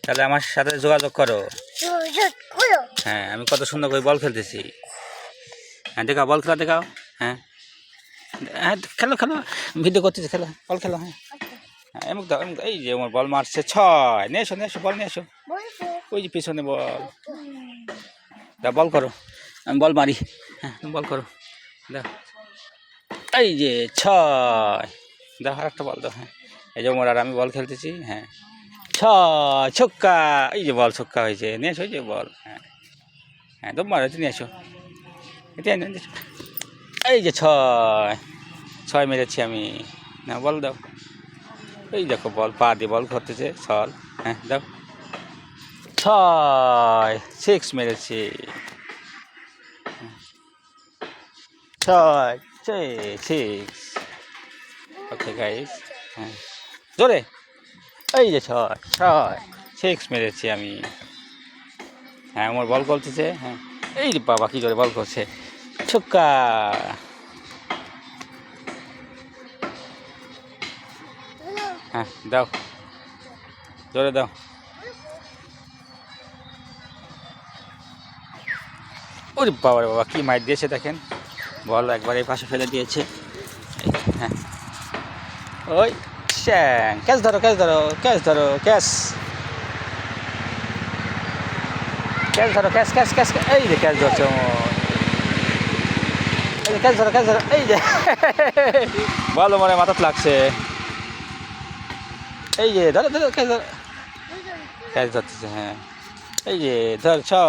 তাহলে আমার সাথে যোগাযোগ করো। হ্যাঁ, আমি কত সুন্দর করে বল খেলতেছি। হ্যাঁ, দেখাও বল খেলা, দেখাও। হ্যাঁ হ্যাঁ, খেলো খেলো, ভিডিও করতেছি, খেলো, বল খেলো। হ্যাঁ হ্যাঁ, এমুক দাও, এমুক দাও। এই যে আমার বল মারছে 6। নিয়ে এসো, নিয়ে এসো, বল নিয়ে এসো। ওই যে পিছনে বল, দাও বল করো, আমি বল মারি। হ্যাঁ, বল করো, দাও। এই যে 6, দাও আর একটা বল দাও। হ্যাঁ, এই যে ওমর আর আমি বল খেলতেছি। হ্যাঁ, 6 ছক্কা। এই যে বল ছক্কা হয়েছে, নিয়ে এসো, এই যে বল। হ্যাঁ হ্যাঁ, তোমার হচ্ছে, নিয়ে এসো, এটা নিয়ে এসো। এই যে 6 মেরেছি আমি। না, বল দাও। এই দেখো বল, পা দিয়ে বল ধরতেছে, সল। হ্যাঁ, দাও। 6 মেরেছি। 6 ওকে গাইস। হ্যাঁ, জোরে। এই যে 6 মেরেছি আমি। হ্যাঁ, আমার বল করতেছে। হ্যাঁ, এই যে বাবা কি জোরে বল করছে, ছক্কা। হ্যাঁ, দাও, জোরে দাও। ওরে বাবা রে বাবা, কি মাইর দিয়েছে দেখেন, বল একবার এই পাশে ফেলে দিয়েছে। হ্যাঁ, ওই শ্যাং, ক্যাচ ধরো, ক্যাচ ধরো, ক্যাচ ধরো, ক্যাচ, ক্যাচ ধরো, ক্যাচ ক্যাচ ক্যাচ। এই যে ক্যাচ ধরছে, এই যে ক্যাচ ধরো, ক্যাচ ধরো। এই যে বল মনে মাথাত লাগছে। এই যে ধরো ধরো, ক্যাচ ধরো, ক্যাচ ধরতেছে। হ্যাঁ, এই যে ধর 6।